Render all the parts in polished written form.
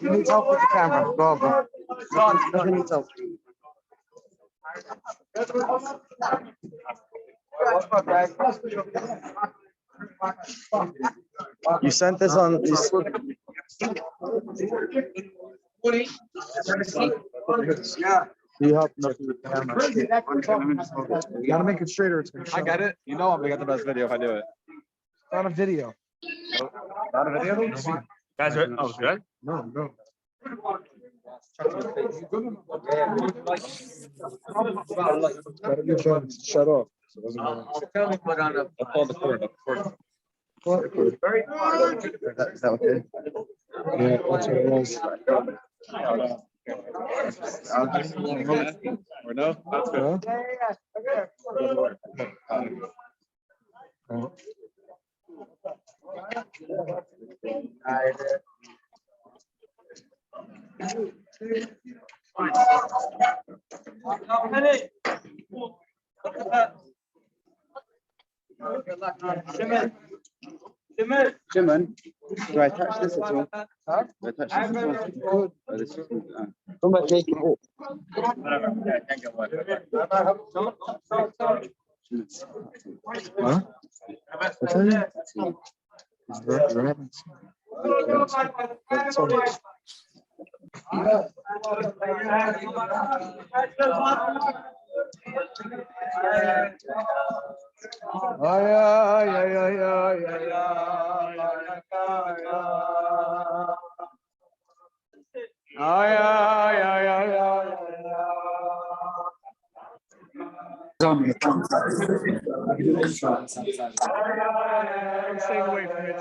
You need help with the camera. Go over. Nothing needs help. You sent this on. Yeah. You help with the camera. You gotta make it straighter. It's gonna show. I get it. You know I'm gonna get the best video if I do it. It's not a video. Not a video? Guys, are, oh, good? No. Gotta be shut off. So it doesn't go. Tell me put on the cord. Very is that okay? Yeah, that's what it was. Or no? That's good. Shimon, do I touch this at all? Huh? Do I touch this at all? Oh, this is good. Somebody take it off. Huh? What's that? It's rabbits. Stay away from it.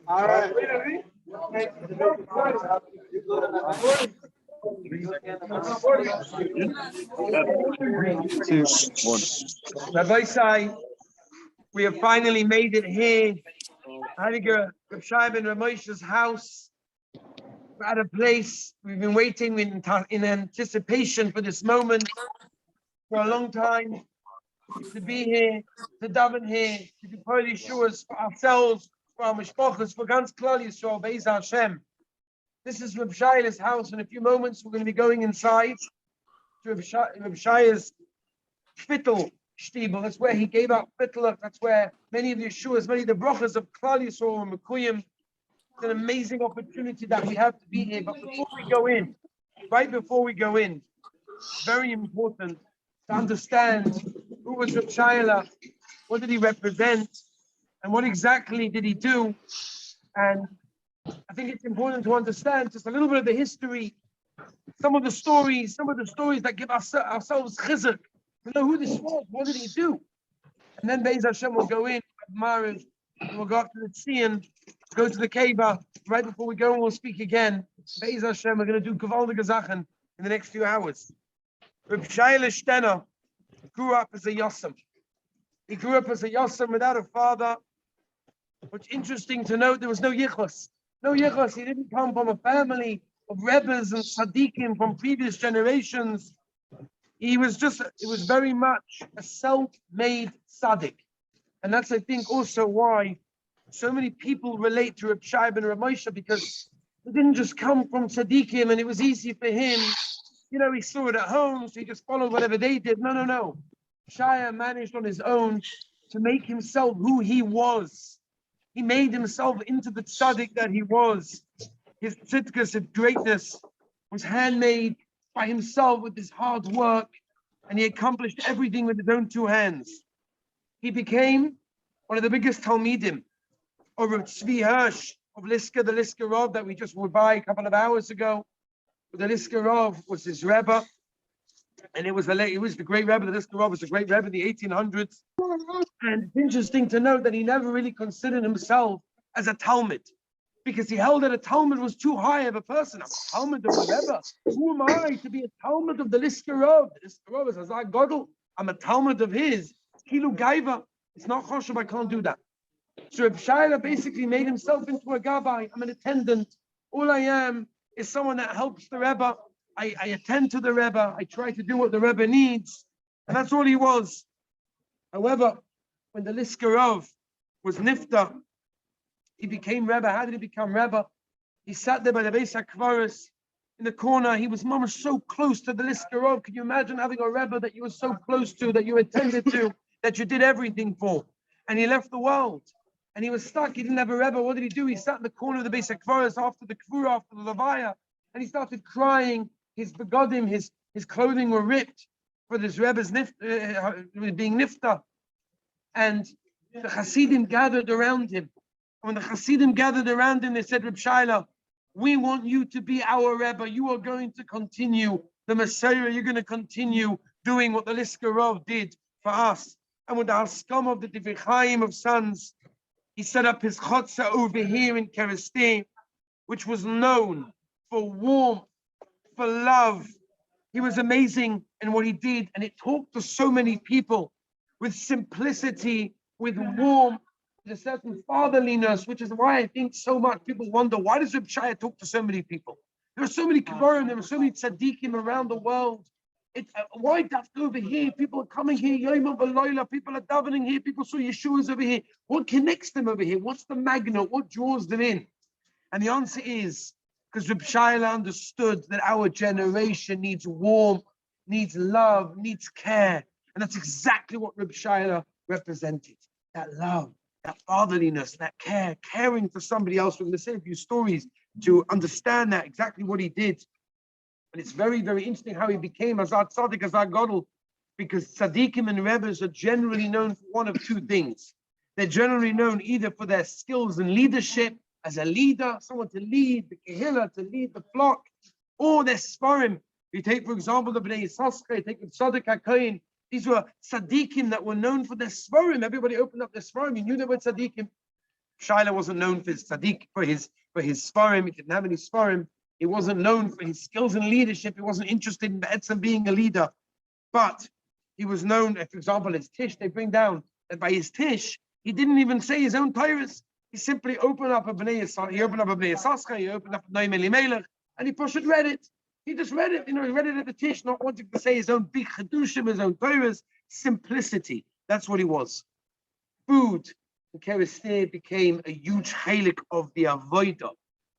All right. Rabbi Sai, we have finally made it here. Heiliger Reb Shayele and Ramosha's house. We're at a place we've been waiting in anticipation for this moment for a long time. To be here, to daven here, to be part of these shuas for ourselves, for our mishpachos, for ganz Klal Yisrael, Be'ez Hashem. This is Reb Shayele's house. In a few moments, we're going to be going inside to Reb Shayele's Fittel Shtibel. That's where he gave out Fittel. That's where many of the Yeshuas, many of the brachas of Klal Yisrael and Mekuyim. It's an amazing opportunity that we have to be here. But before we go in, right before we go in, very important to understand who was Reb Shayele, what did he represent, and what exactly did he do. And I think it's important to understand just a little bit of the history, some of the stories that give ourselves chizuk, to know who this was, what did he do. And then Be'ez Hashem will go in, Mariv, and we'll go up to the Tzion, go to the Keva. Right before we go, and we'll speak again. Be'ez Hashem, we're going to do gewaltige Sachen in the next few hours. Reb Shayele Shtener grew up as a Yossam. He grew up as a Yosem without a father. What's interesting to note, there was no yichus. No yichus. He didn't come from a family of Rebbes and Tzaddikim from previous generations. It was very much a self-made tzaddik. And that's, I think, also why so many people relate to Reb Shayele and Reb Moshe, because he didn't just come from tzaddikim and it was easy for him. He saw it at home, so he just followed whatever they did. No. Shayele managed on his own to make himself who he was. He made himself into the tzaddik that he was. His tzidkus of greatness was handmade by himself with his hard work, and he accomplished everything with his own two hands. He became one of the biggest Talmidim of Tzvi Hirsch of Liska, the Liska Rav that we just were by a couple of hours ago. The Liska Rav was his Rebbe, and it was the great Rebbe. The Liska Rav was the great Rebbe in the 1800s. And it's interesting to note that he never really considered himself as a Talmud, because he held that a Talmud was too high of a person. I'm a Talmud of the Rebbe. Who am I to be a Talmud of the Liska Rav? The Liska Rav is Azar Godel. I'm a Talmud of his. It's Kilu Gaiva. It's not Choshev. I can't do that. So Reb Shayele basically made himself into a Gabbai. I'm an attendant. All I am is someone that helps the Rebbe. I attend to the Rebbe. I try to do what the Rebbe needs. And that's all he was. However, when the Liska Rav was Nifta, he became Rebbe. How did he become Rebbe? He sat there by the Beis HaKvaros in the corner. He was so close to the Liska Rav. Can you imagine having a Rebbe that you were so close to, that you attended to, that you did everything for? And he left the world. And he was stuck. He didn't have a Rebbe. What did he do? He sat in the corner of the Beis HaKvaros after the Kvura, after the Levaya, and he started crying. His begodim, his clothing were ripped for this Rebbe's being nifta. And the Hasidim gathered around him. When the Hasidim gathered around him, they said, Reb Shayele, we want you to be our Rebbe. You are going to continue the Messiah. You're going to continue doing what the Liska Rav did for us. And with the Haskam of the Divrei Chaim of sons, he set up his chotza over here in Kerestin, which was known for warmth, for love. He was amazing in what he did, and it talked to so many people with simplicity, with warmth, with a certain fatherliness, which is why I think so much people wonder, why does Reb Shayele talk to so many people? There are so many Kibburim, there are so many tzaddikim around the world. Why dafka over here? People are coming here, Yom V'Loila, people are davening here, people saw Yeshua's over here. What connects them over here? What's the magnet? What draws them in? And the answer is, because Reb Shayele understood that our generation needs warmth, needs love, needs care. And that's exactly what Reb Shayele represented. That love, that fatherliness, that care, caring for somebody else. We're going to say a few stories to understand that, exactly what he did. And it's very, very interesting how he became Azar Tzaddik, Azar Godel, because Tzaddikim and Rebbes are generally known for one of two things. They're generally known either for their skills in leadership, as a leader, someone to lead the Kehillah, to lead the flock, or their Sfarim. You take, for example, the Bnei Yissaschar, you take the Tzaddik HaKohen. These were tzaddikim that were known for their Sfarim. Everybody opened up their Sfarim. You knew they were tzaddikim. Shayele wasn't known for his tzaddik, for his Sfarim. He didn't have any Sfarim. He wasn't known for his skills in leadership. He wasn't interested in Be'etzem being a leader. But he was known, for example, his Tish, they bring down that by his Tish, he didn't even say his own Tyrus. He simply opened up a Bnei Yissaschar, he opened up a Bnei Yissaschar, he opened up a Noam Elimelech, and he pushed read it. He just read it, he read it at the Tish, not wanting to say his own big Chedushim, his own Torahs. Simplicity, that's what he was. Food in Kerestin became a huge chalik of the avodah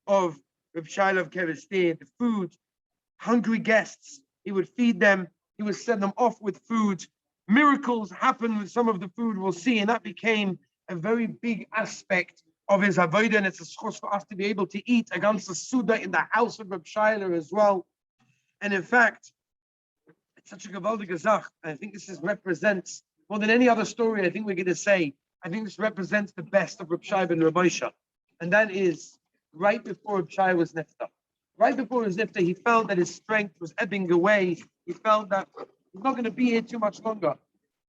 of Reb Shayele of Kerestin. The food, hungry guests, he would feed them, he would send them off with food. Miracles happened with some of the food, we'll see, and that became a very big aspect of his avodah, and it's a source for us to be able to eat against the Suda in the house of Reb Shayele as well. And in fact, it's such a gewaltige Zach. I think this represents, more than any other story I think we're going to say, I think this represents the best of Reb Shayele and Reb Moshe. And that is, right before Reb Shayele was nifta. Right before his nifta, he felt that his strength was ebbing away. He felt that he's not going to be here too much longer.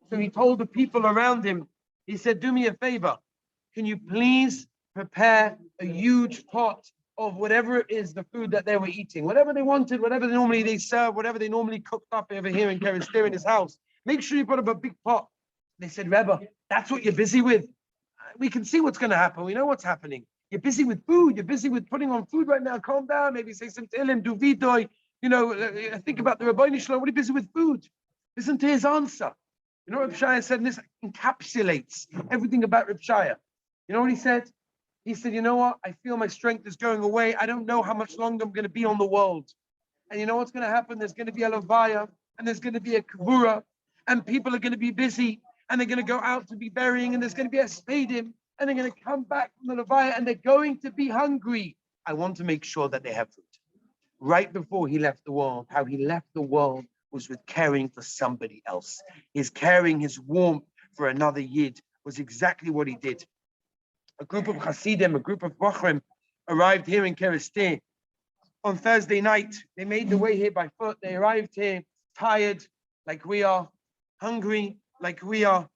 So he told the people around him, he said, do me a favor. Can you please prepare a huge pot of whatever it is, the food that they were eating, whatever they wanted, whatever they serve, whatever they normally cooked up over here in Kerestin in his house. Make sure you put up a big pot. They said, Rebbe, that's what you're busy with. We can see what's going to happen. We know what's happening. You're busy with food. You're busy with putting on food right now. Calm down. Maybe say some Tehillim, do vidoy. Think about the Rabbi Shalom. What are you busy with food? Listen to his answer. You know what Reb Shayele said? And this encapsulates everything about Reb Shayele. You know what he said? He said, you know what? I feel my strength is going away. I don't know how much longer I'm going to be on the world. And you know what's going to happen? There's going to be a levaya, and there's going to be a kavura, and people are going to be busy, and they're going to go out to be burying, and there's going to be a spadim, and they're going to come back from the levaya, and they're going to be hungry. I want to make sure that they have food. Right before he left the world, how he left the world was with caring for somebody else. His caring, his warmth for another yid was exactly what he did. A group of Hasidim, a group of Bochrim arrived here in Kerestir on Thursday night. They made their way here by foot. They arrived here tired, like we are, hungry, like we are,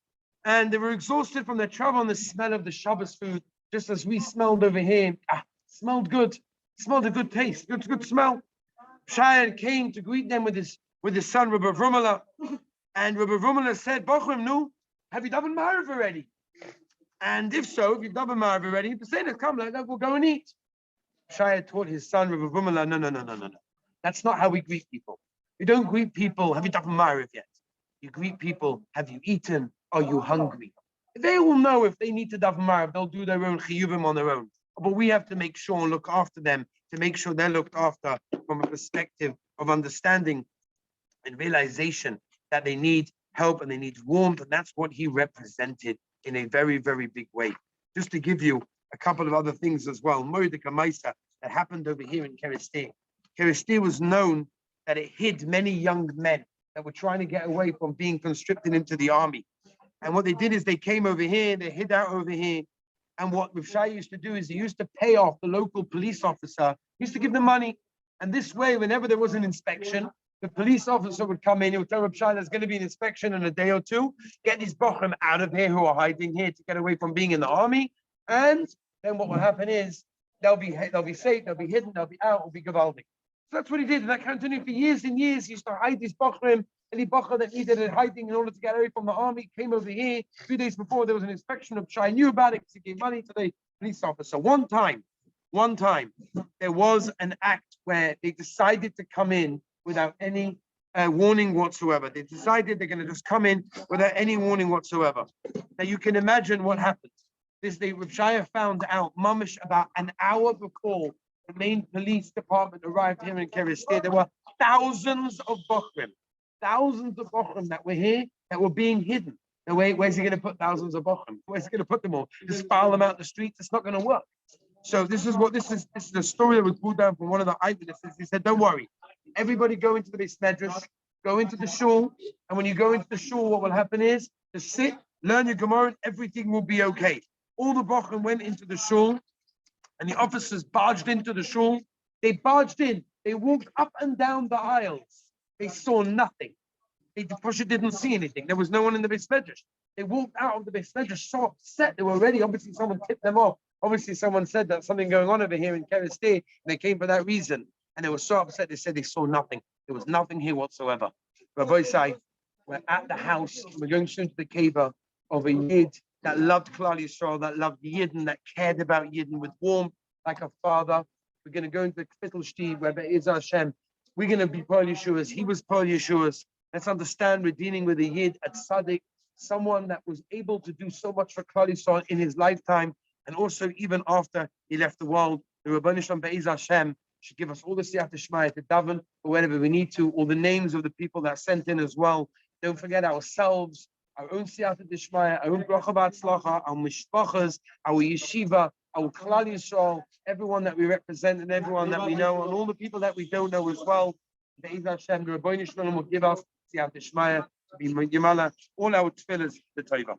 and they were exhausted from their travel and the smell of the Shabbos food, just as we smelled over here. Smelled good, smelled a good taste, good smell. Shayele came to greet them with his son, Rabbi Vrumala, and Rabbi Vrumala said, Bochrim, no, have you done Ma'ariv already? And if so, if you've done Ma'ariv already, come, we'll go and eat. Shayele taught his son, Rabbi Vrumala, no. That's not how we greet people. You don't greet people, have you done Ma'ariv yet? You greet people, have you eaten? Are you hungry? They will know if they need to daven Ma'ariv, they'll do their own chiyuvim on their own. But we have to make sure and look after them to make sure they're looked after from a perspective of understanding and realization that they need help and they need warmth. And that's what he represented in a very, very big way. Just to give you a couple of other things as well. Moedika Maisa that happened over here in Kerestir. Kerestir was known that it hid many young men that were trying to get away from being conscripted into the army. And what they did is they came over here, they hid out over here. And what Reb Shayele used to do is he used to pay off the local police officer. He used to give them money. And this way, whenever there was an inspection, the police officer would come in, he would tell Reb Shayele there's going to be an inspection in a day or two, get these bochum out of here who are hiding here to get away from being in the army. And then what will happen is they'll be safe, they'll be hidden, they'll be out, will be gavaldik. So that's what he did. And that continued for years and years. He used to hide these bochum. Any bocher that needed it hiding in order to get away from the army came over here. 2 days before there was an inspection of Shai knew about it because he gave money to the police officer. One time, there was an act where they decided to come in without any warning whatsoever. They decided they're going to just come in without any warning whatsoever. Now you can imagine what happened. This day, Reb Shayele found out, mamish, about an hour before the main police department arrived here in Kerestir. There were thousands of bochrim that were here that were being hidden. Now, where's he going to put thousands of bochrim? Where's he going to put them all? Just file them out the streets? It's not going to work. So this is the story that was pulled down from one of the eyewitnesses. He said, don't worry. Everybody go into the base medrash, go into the shul, and when you go into the shul, what will happen is to sit, learn your Gemara, and everything will be okay. All the bochrim went into the shul, and the officers barged into the shul. They barged in. They walked up and down the aisles. They saw nothing. They didn't see anything. There was no one in the base medrash. They walked out of the base medrash so upset. They were ready. Obviously, someone tipped them off. Obviously, someone said that something going on over here in Kerestir, and they came for that reason. And they were so upset. They said they saw nothing. There was nothing here whatsoever. Rabbi Sai, we're at the house. We're going soon to the cave of a yid that loved Klal Yisrael, that loved Yidden, that cared about Yidden with warmth like a father. We're going to go into the Kfittel Shti, where Be'ez Hashem. We're going to be Paul Yeshua's. He was Paul Yeshua's. Let's understand we're dealing with a Yid, a tzaddik, someone that was able to do so much for Klal Yisrael in his lifetime, and also even after he left the world. The Rabbi Shalom Be'ez Hashem should give us all the siyat shmaya to daven or wherever we need to, all the names of the people that sent in as well. Don't forget ourselves, our own siyat shmaya, our own bracha b'atzlacha, our mishpachas, our yeshiva, our Klal Yisrael, everyone that we represent and everyone that we know, and all the people that we don't know as well. Be'ez Hashem, the Rabbi Shalom will give us siyat shmaya to be yimala all our tefillahs the tova.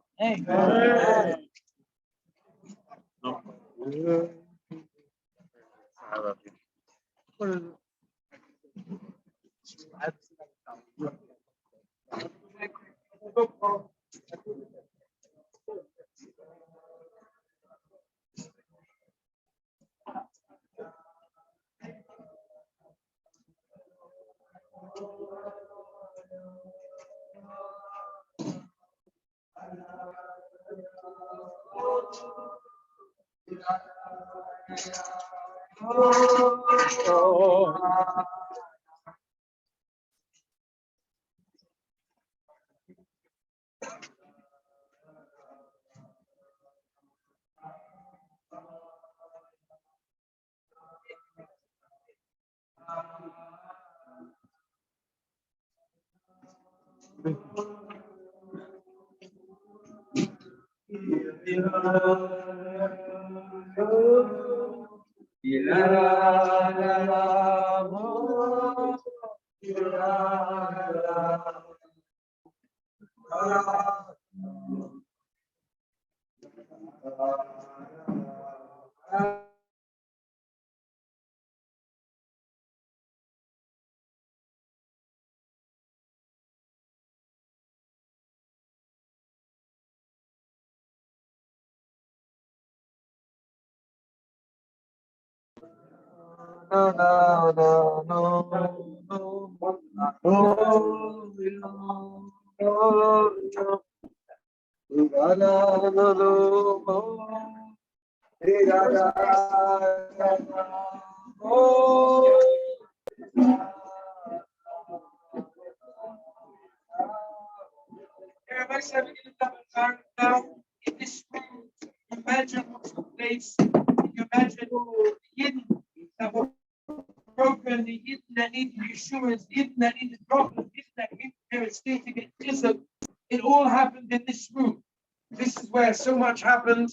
Everybody said we're gonna double down now in this room. Imagine what's the place. You imagine the hidden that were broken, the hidden that needed Yeshua's, the hidden that needed problems, the hidden that needed their state to get prison. It all happened in this room. This is where so much happened,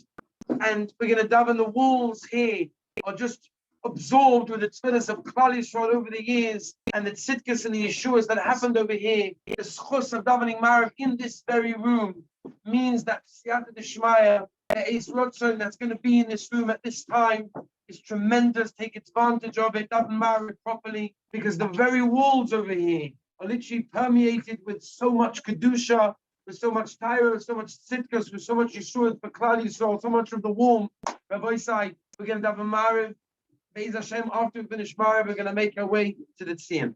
and we're gonna daven. The walls here are just absorbed with the tefillas of Klal Yisrael over the years, and the tzidkas and the Yeshuas that happened over here. The schus of davening Marav in this very room means that Siyata Deshmaya, the Eis Rotzon that's going to be in this room at this time is tremendous. Take advantage of it, daven Marav properly, because the very walls over here are literally permeated with so much kedusha, with so much Torah, with so much tzidkas, with so much Yeshua for Klal Yisrael, so much of the warmth. Rabbi Sai, we're going to daven Marav. Be'ez Hashem, after we finish Marav, we're going to make our way to the Tziyam.